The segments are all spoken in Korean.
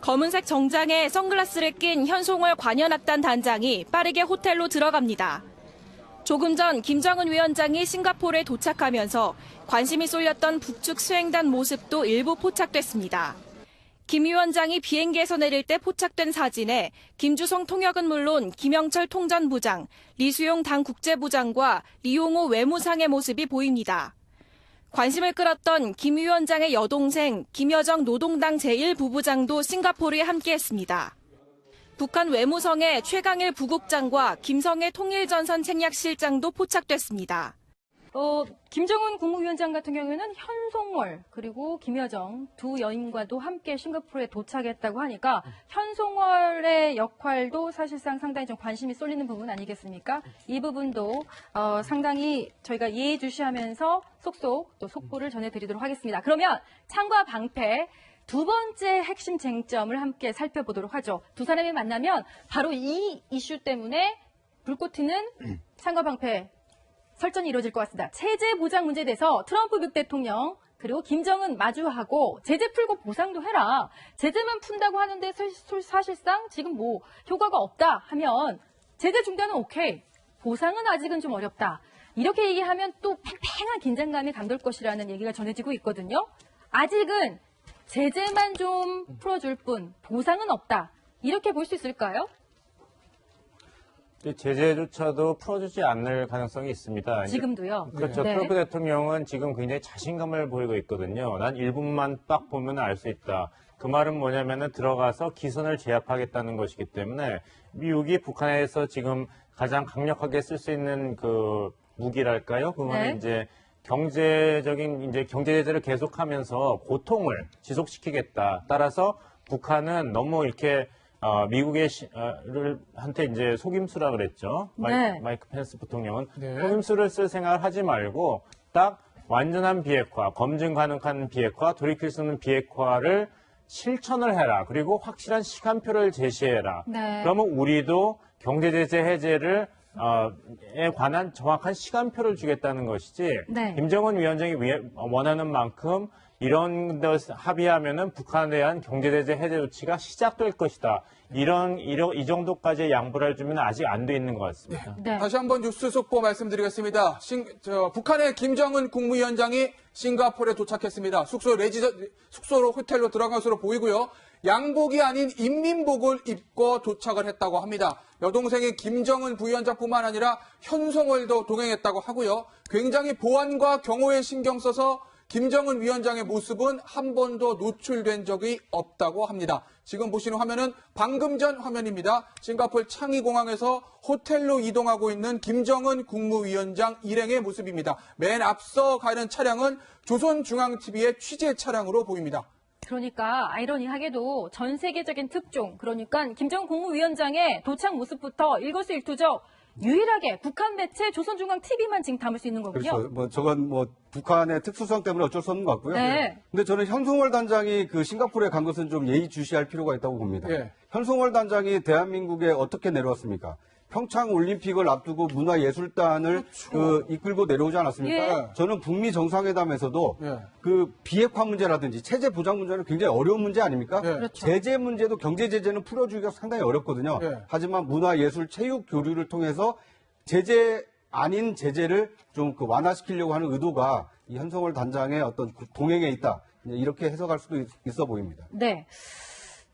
검은색 정장에 선글라스를 낀 현송월 관현악단 단장이 빠르게 호텔로 들어갑니다. 조금 전 김정은 위원장이 싱가포르에 도착하면서 관심이 쏠렸던 북측 수행단 모습도 일부 포착됐습니다. 김 위원장이 비행기에서 내릴 때 포착된 사진에 김주성 통역은 물론 김영철 통전부장, 리수용 당 국제부장과 리용호 외무상의 모습이 보입니다. 관심을 끌었던 김 위원장의 여동생 김여정 노동당 제1부부장도 싱가포르에 함께했습니다. 북한 외무성의 최강일 부국장과 김성애 통일전선 책략실장도 포착됐습니다. 김정은 국무위원장 같은 경우에는 현송월 그리고 김여정 두 여인과도 함께 싱가포르에 도착했다고 하니까 현송월의 역할도 사실상 상당히 좀 관심이 쏠리는 부분 아니겠습니까? 이 부분도 상당히 저희가 예의주시하면서 속속 또 속보를 전해드리도록 하겠습니다. 그러면 창과 방패 두 번째 핵심 쟁점을 함께 살펴보도록 하죠. 두 사람이 만나면 바로 이 이슈 때문에 불꽃 튀는 창과 방패 설전이 이루어질 것 같습니다. 체제 보장 문제에 대해서 트럼프 미국 대통령 그리고 김정은 마주하고 제재 풀고 보상도 해라. 제재만 푼다고 하는데 사실상 지금 뭐 효과가 없다 하면 제재 중단은 오케이. 보상은 아직은 좀 어렵다. 이렇게 얘기하면 또 팽팽한 긴장감이 감돌 것이라는 얘기가 전해지고 있거든요. 아직은 제재만 좀 풀어줄 뿐 보상은 없다. 이렇게 볼 수 있을까요? 제재조차도 풀어주지 않을 가능성이 있습니다. 지금도요? 그렇죠. 네. 트럼프 대통령은 지금 굉장히 자신감을 보이고 있거든요. 난 1분만 딱 보면 알 수 있다. 그 말은 뭐냐면은 들어가서 기선을 제압하겠다는 것이기 때문에 미국이 북한에서 지금 가장 강력하게 쓸 수 있는 그 무기랄까요? 그거는 네. 이제 경제적인 이제 경제 제재를 계속하면서 고통을 지속시키겠다. 따라서 북한은 너무 이렇게 미국의 한테 이제 속임수라 그랬죠. 네. 마이크 펜스 부통령은 네. 속임수를 쓸 생각을 하지 말고 딱 완전한 비핵화, 검증 가능한 비핵화, 돌이킬 수 없는 비핵화를 실천을 해라. 그리고 확실한 시간표를 제시해라. 네. 그러면 우리도 경제 제재 해제를 에 관한 정확한 시간표를 주겠다는 것이지. 네. 김정은 위원장이 원하는 만큼 이런 데 합의하면은 북한에 대한 경제 제재 해제 조치가 시작될 것이다. 이 정도까지의 양보를 해주면 아직 안 돼 있는 것 같습니다. 네. 다시 한번 뉴스 속보 말씀드리겠습니다. 북한의 김정은 국무위원장이 싱가포르에 도착했습니다. 숙소로 호텔로 들어간 것으로 보이고요. 양복이 아닌 인민복을 입고 도착을 했다고 합니다. 여동생의 김정은 부위원장뿐만 아니라 현송월도 동행했다고 하고요. 굉장히 보안과 경호에 신경 써서 김정은 위원장의 모습은 한 번도 노출된 적이 없다고 합니다. 지금 보시는 화면은 방금 전 화면입니다. 싱가포르 창의공항에서 호텔로 이동하고 있는 김정은 국무위원장 일행의 모습입니다. 맨 앞서 가는 차량은 조선중앙TV의 취재 차량으로 보입니다. 그러니까 아이러니하게도 전 세계적인 특종, 그러니까 김정은 국무위원장의 도착 모습부터 일거수일투족 유일하게 북한 매체 조선중앙TV만 지금 담을 수 있는 거군요. 그렇죠. 저건 북한의 특수성 때문에 어쩔 수 없는 것 같고요. 네. 근데 저는 현송월 단장이 그 싱가포르에 간 것은 좀 예의주시할 필요가 있다고 봅니다. 예. 현송월 단장이 대한민국에 어떻게 내려왔습니까? 평창 올림픽을 앞두고 문화예술단을 이끌고 내려오지 않았습니까? 예. 저는 북미 정상회담에서도 예. 그 비핵화 문제라든지 체제 보장 문제는 굉장히 어려운 문제 아닙니까? 예. 그렇죠. 제재 문제도 경제 제재는 풀어주기가 상당히 어렵거든요. 예. 하지만 문화예술 체육 교류를 통해서 제재 아닌 제재를 좀 완화시키려고 하는 의도가 이 현송월 단장의 어떤 동행에 있다. 이렇게 해석할 수도 있어 보입니다. 네.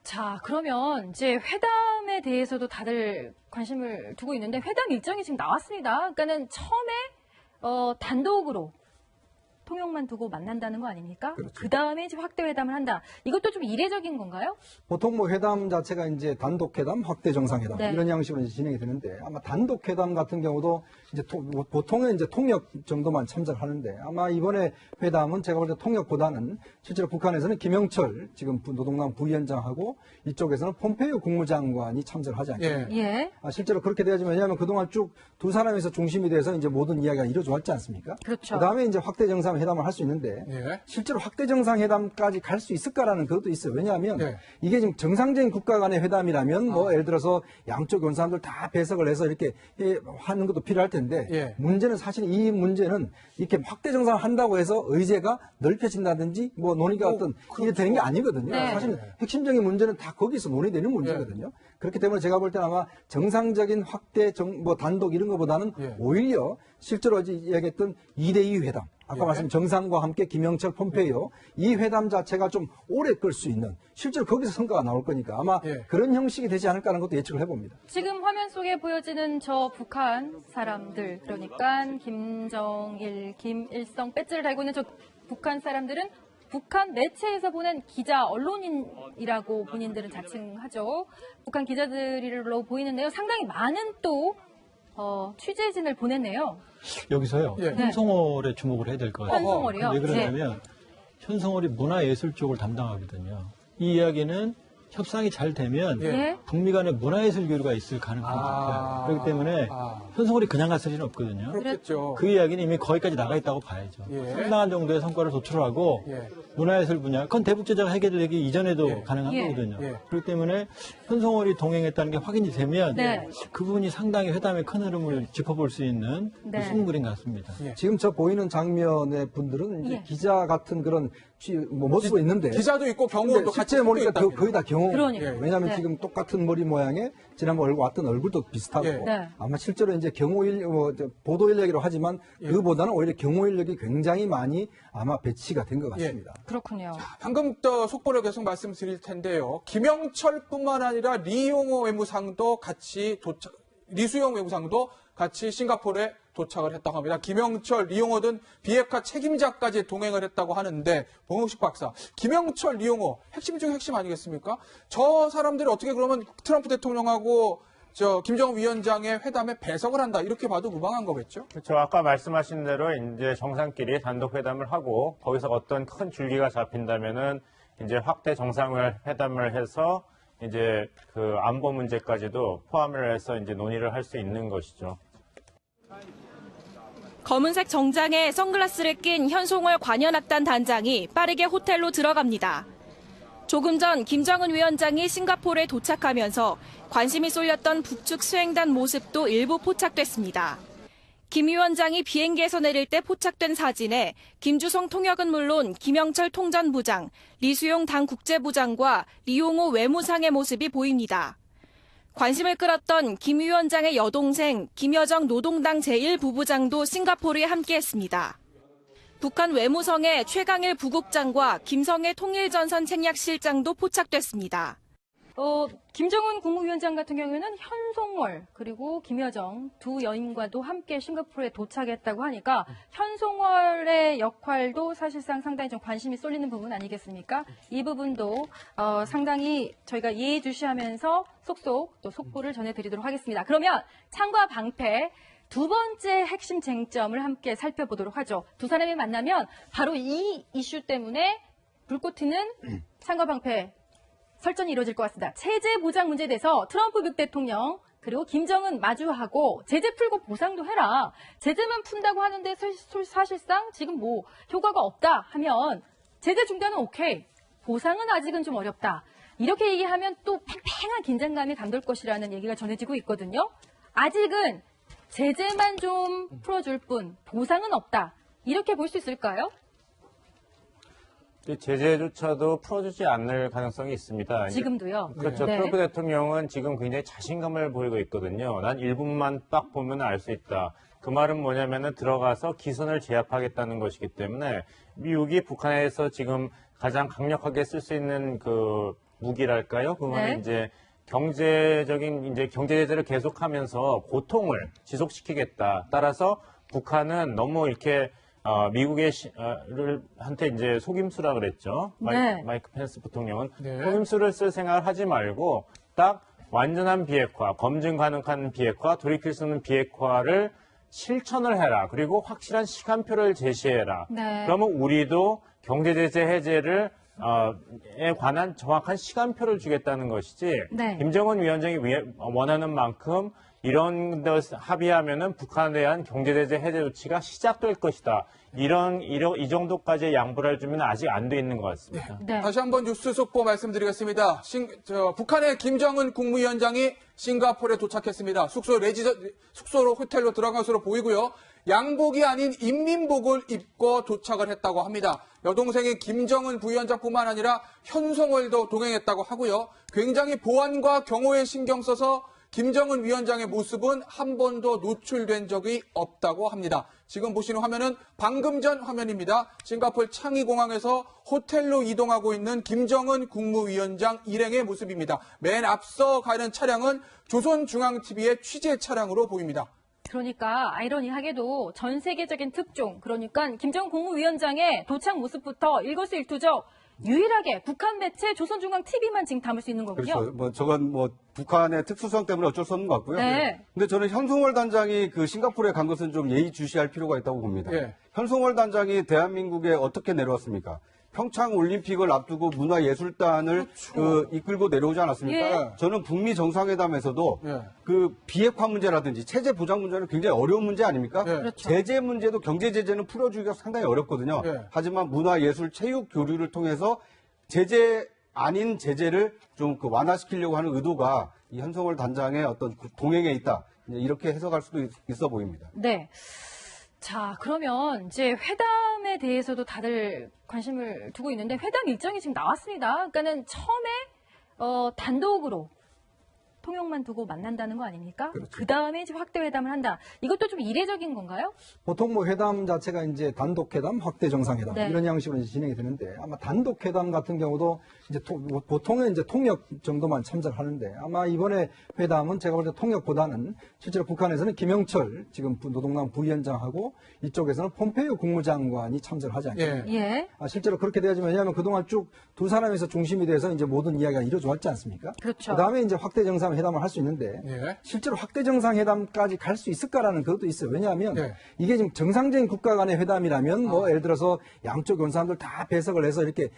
자, 그러면 이제 회담에 대해서도 다들 관심을 두고 있는데 회담 일정이 지금 나왔습니다. 그러니까는 처음에 단독으로 통역만 두고 만난다는 거 아닙니까? 그렇죠. 그 다음에 이제 확대 회담을 한다. 이것도 좀 이례적인 건가요? 보통 뭐 회담 자체가 이제 단독 회담, 확대 정상회담 네. 이런 양식으로 이제 진행이 되는데 아마 단독 회담 같은 경우도 이제 보통은 이제 통역 정도만 참석하는데 아마 이번에 회담은 제가 볼 때 통역보다는 실제로 북한에서는 김영철 지금 노동당 부위원장하고 이쪽에서는 폼페이오 국무장관이 참석하지 않겠습니까? 예. 실제로 그렇게 돼야지만 왜냐하면 그동안 쭉 두 사람에서 중심이 돼서 이제 모든 이야기가 이루어져 왔지 않습니까? 그렇죠. 그다음에 이제 확대 정상회담 회담을 할 수 있는데 예. 실제로 확대 정상회담까지 갈 수 있을까라는 것도 있어요. 왜냐하면 예. 이게 지금 정상적인 국가 간의 회담이라면 뭐 예를 들어서 양쪽 원사람들 다 배석을 해서 이렇게 하는 것도 필요할 텐데 예. 문제는 사실 이 문제는 이렇게 확대 정상을 한다고 해서 의제가 넓혀진다든지 뭐 논의가 어떤 이게 되는 게 아니거든요. 네. 사실 핵심적인 문제는 다 거기서 논의되는 문제거든요. 그렇기 때문에 제가 볼 때는 아마 정상적인 확대 뭐 단독 이런 것보다는 예. 오히려 실제로 어제 이야기했던 2대2 회담 아까 예. 말씀 정상과 함께 김영철 폼페이오 이 회담 자체가 좀 오래 끌 수 있는 실제로 거기서 성과가 나올 거니까 아마 예. 그런 형식이 되지 않을까 하는 것도 예측을 해봅니다. 지금 화면 속에 보여지는 저 북한 사람들, 그러니까 김정일, 김일성 배지를 달고 있는 저 북한 사람들은 북한 매체에서 보낸 기자, 언론인이라고 본인들은 자칭하죠. 북한 기자들로 보이는데요. 상당히 많은 또 취재진을 보냈네요. 여기서요. 예. 현송월에 주목을 해야 될 것 같아요. 현송월이요? 왜 그러냐면 현송월이 문화예술 쪽을 담당하거든요. 이 이야기는 협상이 잘 되면 예. 예. 북미 간의 문화예술 교류가 있을 가능성이 높아요. 그렇기 때문에 현송월이 그냥 갔을 리는 없거든요. 그렇겠죠. 그 이야기는 이미 거기까지 나가 있다고 봐야죠. 예. 상당한 정도의 성과를 도출하고 예. 문화예술 분야, 그건 대북제재가 해결되기 이전에도 예. 가능한 예. 거거든요. 예. 그렇기 때문에 현송월이 동행했다는 게 확인이 되면 네. 그 부분이 상당히 회담의 큰 흐름을 짚어볼 수 있는 네. 숨은 그림 같습니다. 예. 지금 저 보이는 장면의 분들은 이제 예. 기자 같은 그런 모습도 있는데 기자도 있고 근데 경호원도 같이 실제 보니까 있답니다. 거의 다 경호. 그러니까요. 왜냐하면 네. 지금 똑같은 머리 모양에 지난번 왔던 얼굴도 비슷하고 예. 네. 아마 실제로 이제 보도 인력이라고 하지만 그보다는 오히려 경호 인력이 굉장히 많이 아마 배치가 된 것 같습니다. 그렇군요. 방금 또 속보를 계속 말씀드릴 텐데요. 김영철뿐만 아니라 리용호 외무상도 같이 리수용 외무상도 같이 싱가포르에 도착을 했다고 합니다. 김영철, 리용호 등 비핵화 책임자까지 동행을 했다고 하는데 봉옥식 박사, 김영철, 리용호 핵심 중 핵심 아니겠습니까? 저 사람들이 어떻게 그러면 트럼프 대통령하고 김정은 위원장의 회담에 배석을 한다 이렇게 봐도 무방한 거겠죠? 그렇죠. 아까 말씀하신 대로 이제 정상끼리 단독 회담을 하고 거기서 어떤 큰 줄기가 잡힌다면은 이제 확대 정상회담을 해서 이제 그 안보 문제까지도 포함을 해서 이제 논의를 할 수 있는 것이죠. 검은색 정장에 선글라스를 낀 현송월 관현악단 단장이 빠르게 호텔로 들어갑니다. 조금 전 김정은 위원장이 싱가포르에 도착하면서 관심이 쏠렸던 북측 수행단 모습도 일부 포착됐습니다. 김 위원장이 비행기에서 내릴 때 포착된 사진에 김주성 통역은 물론 김영철 통전부장, 리수용 당 국제부장과 리용호 외무상의 모습이 보입니다. 관심을 끌었던 김 위원장의 여동생 김여정 노동당 제1부부장도 싱가포르에 함께했습니다. 북한 외무성의 최강일 부국장과 김성애 통일전선 책략실장도 포착됐습니다. 김정은 국무위원장 같은 경우에는 현송월 그리고 김여정 두 여인과도 함께 싱가포르에 도착했다고 하니까 현송월의 역할도 사실상 상당히 좀 관심이 쏠리는 부분 아니겠습니까? 이 부분도 상당히 저희가 예의주시하면서 속속 또 속보를 전해드리도록 하겠습니다. 그러면 창과 방패 두 번째 핵심 쟁점을 함께 살펴보도록 하죠. 두 사람이 만나면 바로 이 이슈 때문에 불꽃 튀는 창과 방패 설전이 이루어질 것 같습니다. 체제 보장 문제에 대해서 트럼프 미국 대통령 그리고 김정은 마주하고 제재 풀고 보상도 해라. 제재만 푼다고 하는데 사실상 지금 뭐 효과가 없다 하면 제재 중단은 오케이. 보상은 아직은 좀 어렵다. 이렇게 얘기하면 또 팽팽한 긴장감이 감돌 것이라는 얘기가 전해지고 있거든요. 아직은 제재만 좀 풀어줄 뿐 보상은 없다. 이렇게 볼 수 있을까요? 제재조차도 풀어주지 않을 가능성이 있습니다. 지금도요. 그렇죠. 네. 트럼프 대통령은 지금 굉장히 자신감을 보이고 있거든요. 난 1분만 딱 보면 알 수 있다. 그 말은 뭐냐면은 들어가서 기선을 제압하겠다는 것이기 때문에 미국이 북한에서 지금 가장 강력하게 쓸 수 있는 그 무기랄까요? 그거는 네. 이제 경제적인 이제 경제 제재를 계속하면서 고통을 지속시키겠다. 따라서 북한은 너무 이렇게 미국의 한테 이제 속임수라 그랬죠. 네. 마이크 펜스 부통령은 네. 속임수를 쓸 생각을 하지 말고 딱 완전한 비핵화, 검증 가능한 비핵화, 돌이킬 수 없는 비핵화를 실천을 해라. 그리고 확실한 시간표를 제시해라. 네. 그러면 우리도 경제 제재 해제를 에 관한 정확한 시간표를 주겠다는 것이지 네. 김정은 위원장이 원하는 만큼 이런 데 합의하면은 북한에 대한 경제제재 해제 조치가 시작될 것이다. 이 정도까지의 양보를 해주면 아직 안 돼 있는 것 같습니다. 네. 다시 한번 뉴스 속보 말씀드리겠습니다. 북한의 김정은 국무위원장이 싱가포르에 도착했습니다. 숙소로 호텔로 들어간 것으로 보이고요. 양복이 아닌 인민복을 입고 도착을 했다고 합니다. 여동생인 김정은 부위원장뿐만 아니라 현송월도 동행했다고 하고요. 굉장히 보안과 경호에 신경 써서 김정은 위원장의 모습은 한 번도 노출된 적이 없다고 합니다. 지금 보시는 화면은 방금 전 화면입니다. 싱가포르 창의공항에서 호텔로 이동하고 있는 김정은 국무위원장 일행의 모습입니다. 맨 앞서 가는 차량은 조선중앙TV의 취재 차량으로 보입니다. 그러니까 아이러니하게도 전 세계적인 특종, 그러니까 김정은 국무위원장의 도착 모습부터 일거수일투족 유일하게 북한 매체 조선중앙TV만 지금 담을 수 있는 거군요. 그렇죠. 저건 북한의 특수성 때문에 어쩔 수 없는 것 같고요. 네. 근데 저는 현송월 단장이 그 싱가포르에 간 것은 좀 예의주시할 필요가 있다고 봅니다. 예. 현송월 단장이 대한민국에 어떻게 내려왔습니까? 평창 올림픽을 앞두고 문화예술단을 이끌고 내려오지 않았습니까? 예. 저는 북미 정상회담에서도 예. 그 비핵화 문제라든지 체제 보장 문제는 굉장히 어려운 문제 아닙니까? 예. 그렇죠. 제재 문제도 경제 제재는 풀어주기가 상당히 어렵거든요. 예. 하지만 문화예술 체육 교류를 통해서 제재 아닌 제재를 좀 완화시키려고 하는 의도가 이 현송월 단장의 어떤 동행에 있다. 이렇게 해석할 수도 있어 보입니다. 네. 자, 그러면 이제 회담에 대해서도 다들 관심을 두고 있는데 회담 일정이 지금 나왔습니다. 그러니까는 처음에 단독으로 통역만 두고 만난다는 거 아닙니까? 그렇죠. 그 다음에 이제 확대 회담을 한다. 이것도 좀 이례적인 건가요? 보통 뭐 회담 자체가 이제 단독 회담, 확대 정상회담 네. 이런 양식으로 이제 진행이 되는데 아마 단독 회담 같은 경우도 이제 보통은 이제 통역 정도만 참석하는데 아마 이번에 회담은 제가 볼 때 통역보다는 실제로 북한에서는 김영철 지금 노동당 부위원장하고 이쪽에서는 폼페이오 국무장관이 참석하지 않겠습니까? 예. 실제로 그렇게 돼야지 왜냐하면 그동안 쭉 두 사람에서 중심이 돼서 이제 모든 이야기가 이루어져 왔지 않습니까? 그렇죠. 그다음에 이제 확대 정상회담을 할 수 있는데 예. 실제로 확대 정상회담까지 갈 수 있을까라는 그것도 있어요. 왜냐하면 네. 이게 지금 정상적인 국가 간의 회담이라면 뭐 예를 들어서 양쪽 원사람들 다 배석을 해서 이렇게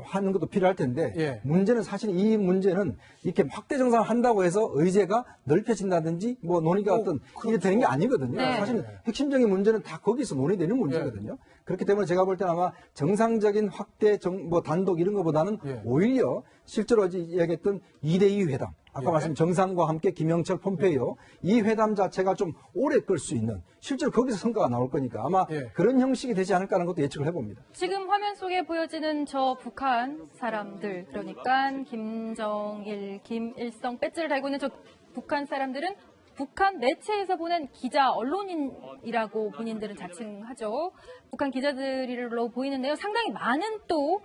하는 것도 필요할 텐데 예. 문제는 사실 이 문제는 이렇게 확대 정상을 한다고 해서 의제가 넓혀진다든지 뭐 논의가 어떤 이게 되는 게 아니거든요. 네. 사실 핵심적인 문제는 다 거기서 논의되는 문제거든요. 그렇기 때문에 제가 볼 때는 아마 정상적인 확대 뭐 단독 이런 것보다는 예. 오히려 실제로 어제 이야기했던 2대2 회담 아까 예. 말씀 정상과 함께 김영철 폼페이오 이 회담 자체가 좀 오래 끌 수 있는 실제로 거기서 성과가 나올 거니까 아마 예. 그런 형식이 되지 않을까라는 것도 예측을 해봅니다. 지금 화면 속에 보여지는 저 북한 사람들, 그러니까 김정일, 김일성 배지를 달고 있는 저 북한 사람들은 북한 매체에서 보낸 기자, 언론인이라고 본인들은 자칭하죠. 북한 기자들로 보이는데요. 상당히 많은 또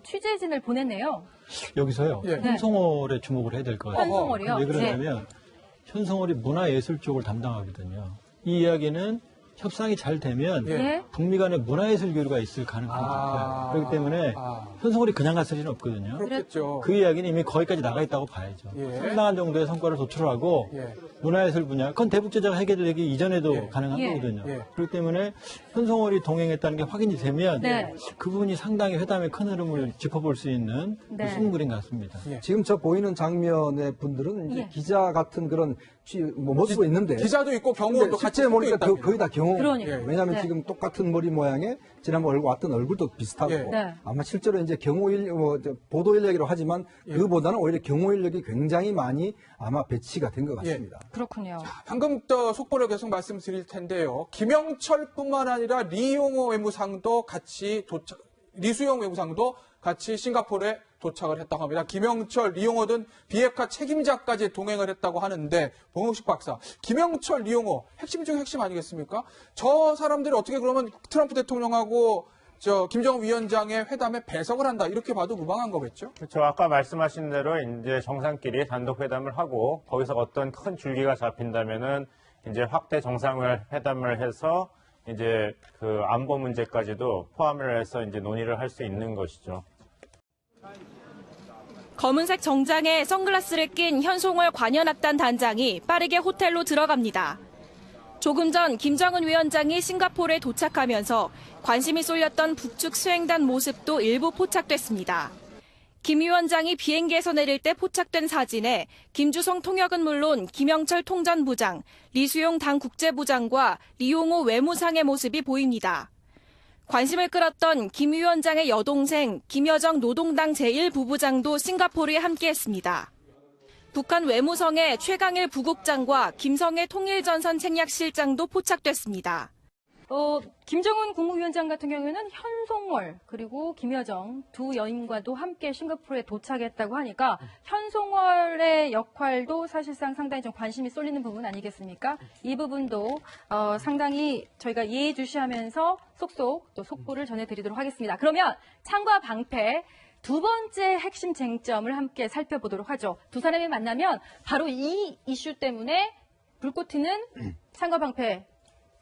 취재진을 보냈네요. 여기서요. 예. 현송월에 주목을 해야 될 것 같아요. 현송월이요? 왜 그러냐면 현송월이 문화예술 쪽을 담당하거든요. 이 이야기는 협상이 잘 되면 예. 북미 간의 문화예술 교류가 있을 가능성이 높아요. 그렇기 때문에 현송월이 그냥 갔을 리는 없거든요. 그렇겠죠. 그 이야기는 이미 거기까지 나가 있다고 봐야죠. 예. 상당한 정도의 성과를 도출하고 예. 문화예술 분야, 그건 대북제재가 해결되기 이전에도 예. 가능한 예. 거거든요. 예. 그렇기 때문에 현송월이 동행했다는 게 확인이 되면 네. 그 부분이 상당히 회담의 큰 흐름을 짚어볼 수 있는 네. 무슨 그림 같습니다. 지금 저 보이는 장면의 분들은 이제 예. 기자 같은 그런 모습도 있는데 기자도 있고 경호원도 근데 같이 실제 보니까 있답니다. 거의 다 경호. 그러니까요. 왜냐하면 네. 지금 똑같은 머리 모양에 지난번 얼굴 왔던 얼굴도 비슷하고 예. 네. 아마 실제로 이제 보도 인력이라고 하지만 그보다는 오히려 경호 인력이 굉장히 많이 아마 배치가 된 것 같습니다. 그렇군요. 방금 또 속보를 계속 말씀드릴 텐데요. 김영철뿐만 아니라 리용호 외무상도 같이 리수영 외무상도 같이 싱가포르에 도착을 했다고 합니다. 김영철, 리용호 등 비핵화 책임자까지 동행을 했다고 하는데 봉옥식 박사, 김영철, 리용호 핵심 중 핵심 아니겠습니까? 저 사람들이 어떻게 그러면 트럼프 대통령하고 김정은 위원장의 회담에 배석을 한다 이렇게 봐도 무방한 거겠죠? 그렇죠. 아까 말씀하신 대로 이제 정상끼리 단독 회담을 하고 거기서 어떤 큰 줄기가 잡힌다면은 이제 확대 정상회담을 해서 이제 그 안보 문제까지도 포함을 해서 이제 논의를 할 수 있는 것이죠. 검은색 정장에 선글라스를 낀 현송월 관현악단 단장이 빠르게 호텔로 들어갑니다. 조금 전 김정은 위원장이 싱가포르에 도착하면서 관심이 쏠렸던 북측 수행단 모습도 일부 포착됐습니다. 김 위원장이 비행기에서 내릴 때 포착된 사진에 김주성 통역은 물론 김영철 통전부장, 리수용 당 국제부장과 리용호 외무상의 모습이 보입니다. 관심을 끌었던 김 위원장의 여동생 김여정 노동당 제1부부장도 싱가포르에 함께했습니다. 북한 외무성의 최강일 부국장과 김성애 통일전선 책략실장도 포착됐습니다. 김정은 국무위원장 같은 경우에는 현송월 그리고 김여정 두 여인과도 함께 싱가포르에 도착했다고 하니까 현송월의 역할도 사실상 상당히 좀 관심이 쏠리는 부분 아니겠습니까? 이 부분도 상당히 저희가 예의주시하면서 속속 또 속보를 전해드리도록 하겠습니다. 그러면 창과 방패 두 번째 핵심 쟁점을 함께 살펴보도록 하죠. 두 사람이 만나면 바로 이 이슈 때문에 불꽃 튀는 창과 방패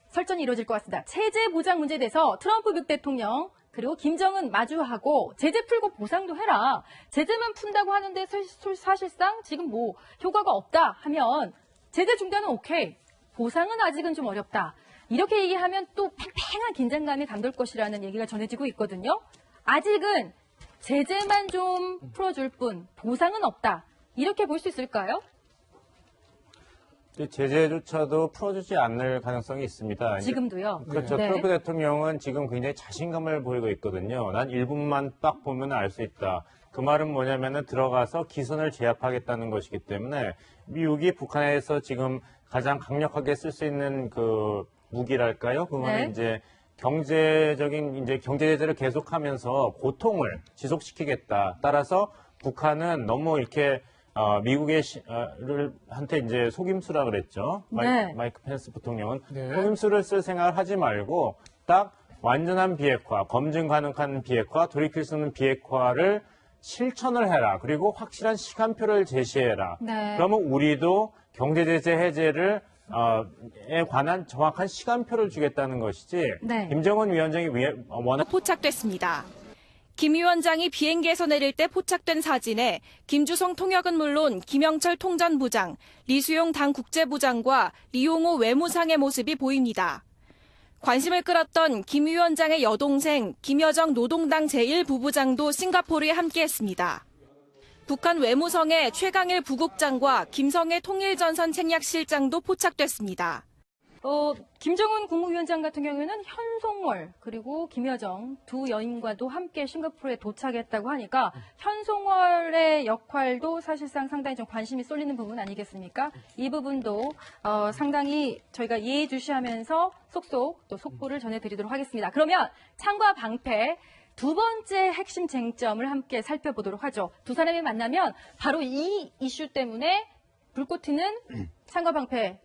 설전이 이루어질 것 같습니다. 체제 보장 문제에 대해서 트럼프 미국 대통령 그리고 김정은 마주하고 제재 풀고 보상도 해라. 제재만 푼다고 하는데 사실상 지금 뭐 효과가 없다 하면 제재 중단은 오케이. 보상은 아직은 좀 어렵다. 이렇게 얘기하면 또 팽팽한 긴장감이 감돌 것이라는 얘기가 전해지고 있거든요. 아직은 제재만 좀 풀어줄 뿐 보상은 없다. 이렇게 볼 수 있을까요? 제재조차도 풀어주지 않을 가능성이 있습니다. 지금도요. 그렇죠. 네. 트럼프 대통령은 지금 굉장히 자신감을 보이고 있거든요. 난 1분만 딱 보면 알 수 있다. 그 말은 뭐냐면은 들어가서 기선을 제압하겠다는 것이기 때문에 미국이 북한에서 지금 가장 강력하게 쓸 수 있는 그 무기랄까요? 그거는 네. 이제 경제적인 경제 제재를 계속하면서 고통을 지속시키겠다. 따라서 북한은 너무 이렇게 미국의 한테 이제 속임수라 그랬죠. 네. 마이크 펜스 부통령은 네. 속임수를 쓸 생각을 하지 말고 딱 완전한 비핵화, 검증 가능한 비핵화, 돌이킬 수 없는 비핵화를 실천을 해라. 그리고 확실한 시간표를 제시해라. 네. 그러면 우리도 경제 제재 해제를 에 관한 정확한 시간표를 주겠다는 것이지. 네. 김정은 위원장이 포착됐습니다. 김 위원장이 비행기에서 내릴 때 포착된 사진에 김주성 통역은 물론 김영철 통전부장, 리수용 당 국제부장과 리용호 외무상의 모습이 보입니다. 관심을 끌었던 김 위원장의 여동생 김여정 노동당 제1부부장도 싱가포르에 함께했습니다. 북한 외무성의 최강일 부국장과 김성애 통일전선 책략실장도 포착됐습니다. 김정은 국무위원장 같은 경우에는 현송월 그리고 김여정 두 여인과도 함께 싱가포르에 도착했다고 하니까 현송월의 역할도 사실상 상당히 좀 관심이 쏠리는 부분 아니겠습니까? 이 부분도 상당히 저희가 예의주시하면서 속속 또 속보를 전해드리도록 하겠습니다. 그러면 창과 방패 두 번째 핵심 쟁점을 함께 살펴보도록 하죠. 두 사람이 만나면 바로 이 이슈 때문에 불꽃 튀는 창과 방패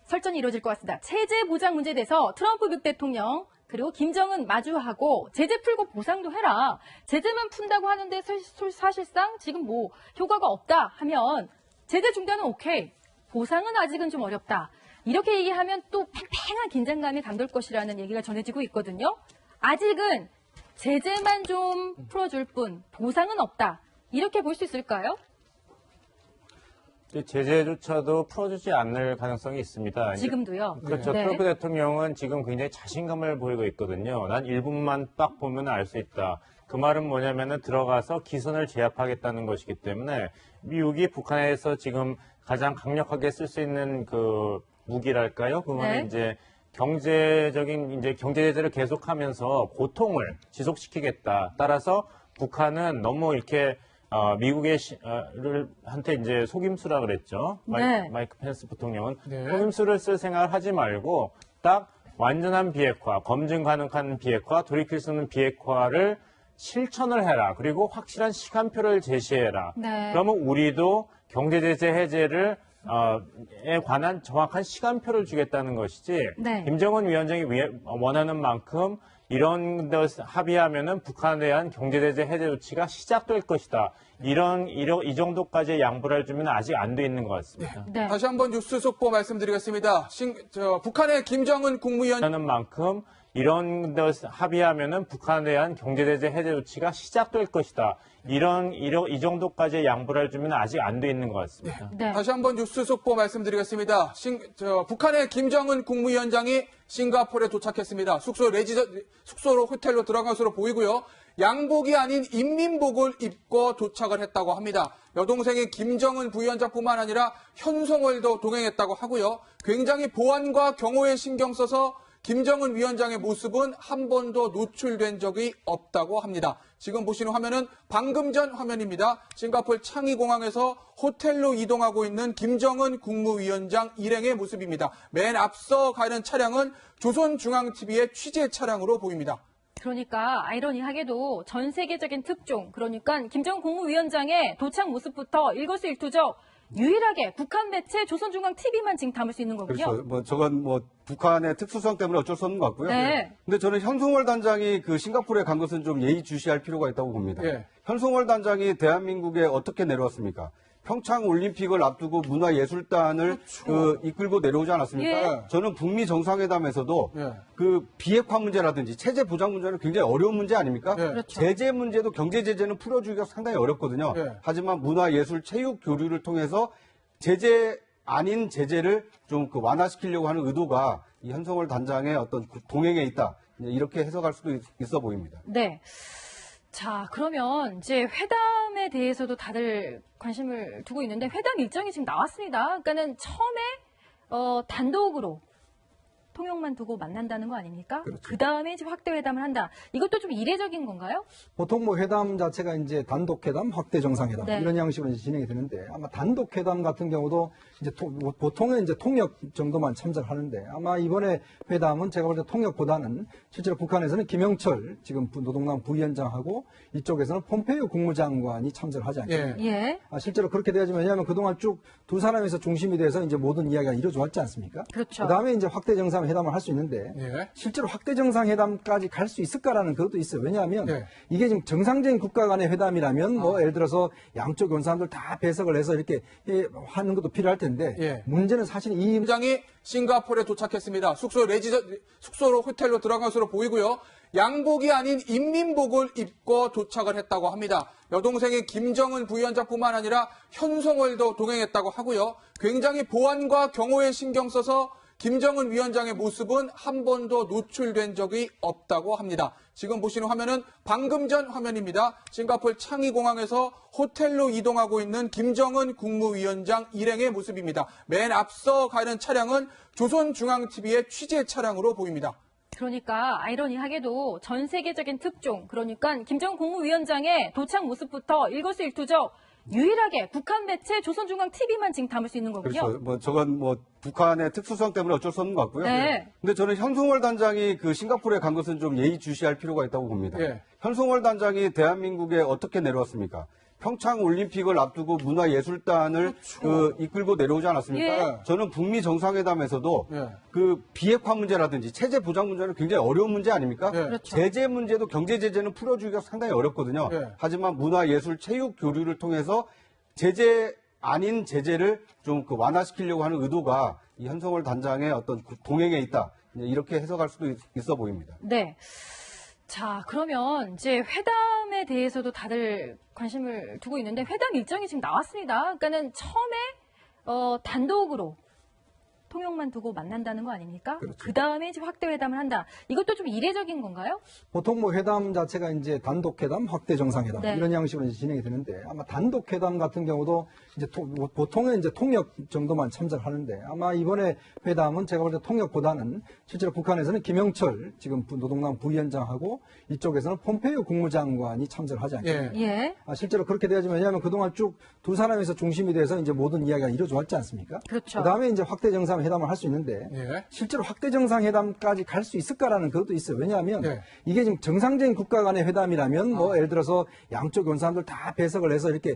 설전이 이루어질 것 같습니다. 체제 보장 문제에 대해서 트럼프 미국 대통령 그리고 김정은 마주하고 제재 풀고 보상도 해라. 제재만 푼다고 하는데 사실상 지금 뭐 효과가 없다 하면 제재 중단은 오케이. 보상은 아직은 좀 어렵다. 이렇게 얘기하면 또 팽팽한 긴장감이 감돌 것이라는 얘기가 전해지고 있거든요. 아직은 제재만 좀 풀어줄 뿐 보상은 없다. 이렇게 볼 수 있을까요? 제재조차도 풀어주지 않을 가능성이 있습니다. 지금도요. 그렇죠. 네. 트럼프 대통령은 지금 굉장히 자신감을 보이고 있거든요. 난 1분만 딱 보면 알 수 있다. 그 말은 뭐냐면은 들어가서 기선을 제압하겠다는 것이기 때문에 미국이 북한에서 지금 가장 강력하게 쓸 수 있는 그 무기랄까요? 그거는 네. 이제 경제적인 경제 제재를 계속하면서 고통을 지속시키겠다. 따라서 북한은 너무 이렇게 미국의 한테 이제 속임수라 그랬죠. 네. 마이크 펜스 부통령은 네. 속임수를 쓸 생각을 하지 말고 딱 완전한 비핵화, 검증 가능한 비핵화, 돌이킬 수 없는 비핵화를 실천을 해라. 그리고 확실한 시간표를 제시해라. 네. 그러면 우리도 경제 제재 해제를 에 관한 정확한 시간표를 주겠다는 것이지. 네. 김정은 위원장이 원하는 만큼 이런 것 합의하면은 북한에 대한 경제 제재 해제 조치가 시작될 것이다. 이 정도까지의 양보를 해주면 아직 안 돼 있는 것 같습니다. 네. 다시 한번 뉴스 속보 말씀드리겠습니다. 북한의 김정은 국무위원 하는 만큼 이런 것 합의하면은 북한에 대한 경제 제재 해제 조치가 시작될 것이다. 이 정도까지의 양보를 해주면 아직 안 돼 있는 것 같습니다. 네. 다시 한번 뉴스 속보 말씀드리겠습니다. 북한의 김정은 국무위원장이 싱가포르에 도착했습니다. 숙소로 호텔로 들어간 것으로 보이고요. 양복이 아닌 인민복을 입고 도착을 했다고 합니다. 여동생인 김정은 부위원장뿐만 아니라 현송월도 동행했다고 하고요. 굉장히 보안과 경호에 신경 써서 김정은 위원장의 모습은 한 번도 노출된 적이 없다고 합니다. 지금 보시는 화면은 방금 전 화면입니다. 싱가포르 창의공항에서 호텔로 이동하고 있는 김정은 국무위원장 일행의 모습입니다. 맨 앞서 가는 차량은 조선중앙TV의 취재 차량으로 보입니다. 그러니까 아이러니하게도 전 세계적인 특종, 그러니까 김정은 국무위원장의 도착 모습부터 일거수일투족 유일하게 북한 매체 조선중앙TV만 지금 담을 수 있는 거군요. 그렇죠. 저건 북한의 특수성 때문에 어쩔 수 없는 것 같고요. 네. 근데 저는 현송월 단장이 그 싱가포르에 간 것은 좀 예의주시할 필요가 있다고 봅니다. 예. 현송월 단장이 대한민국에 어떻게 내려왔습니까? 평창 올림픽을 앞두고 문화예술단을 이끌고 내려오지 않았습니까? 예. 저는 북미 정상회담에서도 예. 그 비핵화 문제라든지 체제 보장 문제는 굉장히 어려운 문제 아닙니까? 예. 그렇죠. 제재 문제도 경제 제재는 풀어주기가 상당히 어렵거든요. 예. 하지만 문화예술 체육 교류를 통해서 제재 아닌 제재를 좀 그 완화시키려고 하는 의도가 이 현송월 단장의 어떤 그 동행에 있다. 이렇게 해석할 수도 있어 보입니다. 네. 자, 그러면 이제 회담에 대해서도 다들 관심을 두고 있는데 회담 일정이 지금 나왔습니다. 그러니까는 처음에 단독으로 통역만 두고 만난다는 거 아닙니까? 그 다음에 이제 확대 회담을 한다. 이것도 좀 이례적인 건가요? 보통 뭐 회담 자체가 이제 단독 회담, 확대 정상회담 네. 이런 양식으로 이제 진행이 되는데 아마 단독 회담 같은 경우도 이제 보통은 이제 통역 정도만 참석하는데 아마 이번에 회담은 제가 볼 때 통역보다는 실제로 북한에서는 김영철 지금 노동당 부위원장하고 이쪽에서는 폼페이오 국무장관이 참석을 하지 않겠습니까? 예. 실제로 그렇게 돼야지만 왜냐하면 그동안 쭉 두 사람에서 중심이 돼서 이제 모든 이야기가 이루어져 왔지 않습니까? 그렇죠. 그다음에 이제 확대 정상회담을 할 수 있는데 예. 실제로 확대 정상회담까지 갈 수 있을까라는 것도 있어요. 왜냐하면 예. 이게 지금 정상적인 국가 간의 회담이라면 뭐 예를 들어서 양쪽 원사람들 다 배석을 해서 이렇게 하는 것도 필요할 텐데 예. 문제는 사실 이 위원장이 싱가포르에 도착했습니다. 숙소로 호텔로 들어간 것으로 보이고요. 양복이 아닌 인민복을 입고 도착을 했다고 합니다. 여동생인 김정은 부위원장뿐만 아니라 현송월도 동행했다고 하고요. 굉장히 보안과 경호에 신경 써서 김정은 위원장의 모습은 한 번도 노출된 적이 없다고 합니다. 지금 보시는 화면은 방금 전 화면입니다. 싱가포르 창의공항에서 호텔로 이동하고 있는 김정은 국무위원장 일행의 모습입니다. 맨 앞서 가는 차량은 조선중앙TV의 취재 차량으로 보입니다. 그러니까 아이러니하게도 전 세계적인 특종, 그러니까 김정은 국무위원장의 도착 모습부터 일거수일투족 유일하게 북한 매체 조선중앙TV만 지금 담을 수 있는 거군요. 그렇죠. 저건 북한의 특수성 때문에 어쩔 수 없는 것 같고요. 네. 근데 저는 현송월 단장이 그 싱가포르에 간 것은 좀 예의주시할 필요가 있다고 봅니다. 예. 현송월 단장이 대한민국에 어떻게 내려왔습니까? 평창 올림픽을 앞두고 문화예술단을 이끌고 내려오지 않았습니까? 예. 저는 북미 정상회담에서도 예. 그 비핵화 문제라든지 체제 보장 문제는 굉장히 어려운 문제 아닙니까? 예. 그렇죠. 제재 문제도 경제 제재는 풀어주기가 상당히 어렵거든요. 예. 하지만 문화예술 체육 교류를 통해서 제재 아닌 제재를 좀 그 완화시키려고 하는 의도가 이 현송월 단장의 어떤 그 동행에 있다. 이렇게 해석할 수도 있어 보입니다. 네. 자, 그러면 이제 회담에 대해서도 다들 관심을 두고 있는데 회담 일정이 지금 나왔습니다. 그러니까는 처음에 단독으로 통역만 두고 만난다는 거 아닙니까? 그 다음에 이제 확대 회담을 한다. 이것도 좀 이례적인 건가요? 보통 뭐 회담 자체가 이제 단독 회담, 확대 정상회담 네. 이런 양식으로 이제 진행이 되는데 아마 단독 회담 같은 경우도 이제 보통은 이제 통역 정도만 참석하는데 아마 이번에 회담은 제가 볼 때 통역보다는 실제로 북한에서는 김영철 지금 노동당 부위원장하고 이쪽에서는 폼페이오 국무장관이 참석을 하지 않겠습니까? 예. 실제로 그렇게 돼야지만 왜냐하면 그동안 쭉 두 사람에서 중심이 돼서 이제 모든 이야기가 이루어져 왔지 않습니까? 그렇죠. 그다음에 이제 확대 정상회담을 할 수 있는데 예. 실제로 확대 정상회담까지 갈 수 있을까라는 것도 있어요. 왜냐하면 네. 이게 지금 정상적인 국가 간의 회담이라면 뭐 예를 들어서 양쪽 원사람들 다 배석을 해서 이렇게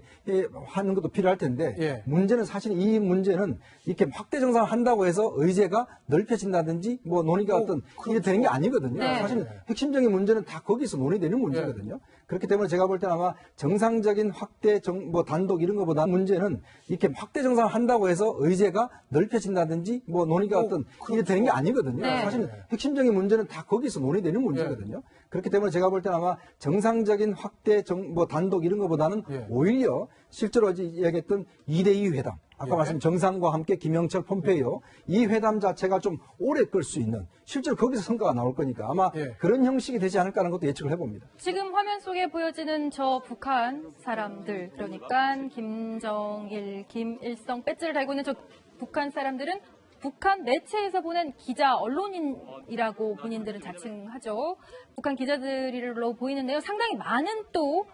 하는 것도 필요할 텐데 예. 문제는 사실 이 문제는 이렇게 확대 정상을 한다고 해서 의제가 넓혀진다든지 뭐 논의가 어떤 이게 되는 게 아니거든요. 네. 사실 핵심적인 문제는 다 거기서 논의되는 문제거든요. 그렇기 때문에 제가 볼 때는 아마 정상적인 확대 뭐 단독 이런 것보다 문제는 이렇게 확대 정상을 한다고 해서 의제가 넓혀진다든지 뭐 논의가 어떤 이게 되는 게 아니거든요. 네. 사실 핵심적인 문제는 다 거기서 논의되는 문제거든요. 그렇기 때문에 제가 볼 때는 아마 정상적인 확대 뭐 단독 이런 것보다는 예. 오히려 실제로 어제 이야기했던 2대2 회담 아까 말씀 정상과 함께 김영철, 폼페이오 이 회담 자체가 좀 오래 끌 수 있는 실제로 거기서 성과가 나올 거니까 아마 예. 그런 형식이 되지 않을까 하는 것도 예측을 해봅니다. 지금 화면 속에 보여지는 저 북한 사람들, 그러니까 김정일, 김일성 배지를 달고 있는 저 북한 사람들은 북한 매체에서 보낸 기자, 언론인이라고 본인들은 자칭하죠. 북한 기자들로 보이는데요. 상당히 많은 또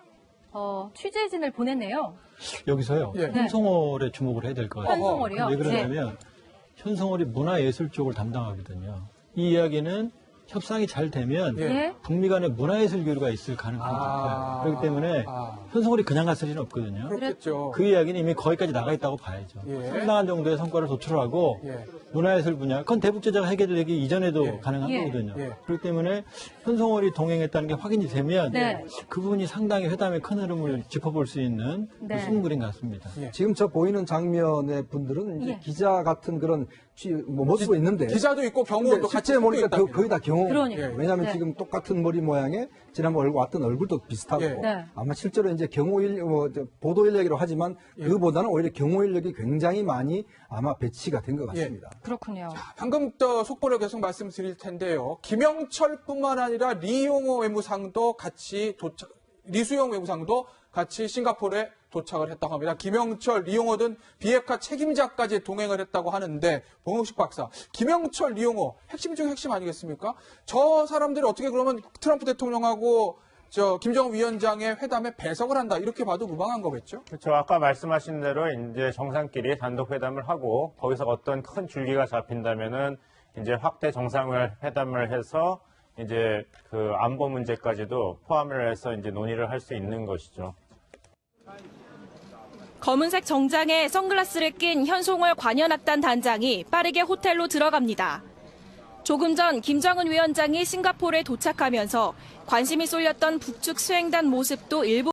취재진을 보냈네요. 여기서요. 예. 현송월에 주목을 해야 될 것 같아요. 현송월이요? 왜 그러냐면 현송월이 문화예술 쪽을 담당하거든요. 이 이야기는 협상이 잘 되면 예. 예. 북미 간의 문화예술 교류가 있을 가능성이 높아요. 그렇기 때문에 현송월이 그냥 갔을 리는 없거든요. 그렇겠죠. 그 이야기는 이미 거기까지 나가 있다고 봐야죠. 예. 상당한 정도의 성과를 도출하고 예. 문화예술 분야, 그건 대북제재가 해결되기 이전에도 예. 가능한 예. 거거든요. 예. 그렇기 때문에 현송월이 동행했다는 게 확인이 되면 네. 그 부분이 상당히 회담의 큰 흐름을 짚어볼 수 있는 네. 숨은 그림 같습니다. 예. 지금 저 보이는 장면의 분들은 이제 예. 기자 같은 그런 모습도 있는데 기자도 있고 근데 경호원도 같이 실제 보니까 있답니다. 거의 다 경호. 그러니까요. 왜냐하면 네. 지금 똑같은 머리 모양에 지난번 왔던 얼굴도 비슷하고 예. 네. 아마 실제로 이제 경호 보도 인력이라고 하지만 그보다는 오히려 경호 인력이 굉장히 많이 아마 배치가 된 것 같습니다. 그렇군요. 방금 또 속보를 계속 말씀드릴 텐데요. 김영철뿐만 아니라 리용호 외무상도 같이 리수영 외무상도 같이 싱가포르에 도착을 했다고 합니다. 김영철, 리용호 등 비핵화 책임자까지 동행을 했다고 하는데 봉옥식 박사, 김영철, 리용호 핵심 중 핵심 아니겠습니까? 저 사람들이 어떻게 그러면 트럼프 대통령하고 김정은 위원장의 회담에 배석을 한다 이렇게 봐도 무방한 거겠죠? 그렇죠. 아까 말씀하신 대로 이제 정상끼리 단독 회담을 하고 거기서 어떤 큰 줄기가 잡힌다면은 이제 확대 정상회담을 해서 이제 그 안보 문제까지도 포함을 해서 이제 논의를 할 수 있는 것이죠. 검은색 정장에 선글라스를 낀 현송월 관현악단 단장이 빠르게 호텔로 들어갑니다. 조금 전 김정은 위원장이 싱가포르에 도착하면서 관심이 쏠렸던 북측 수행단 모습도 일부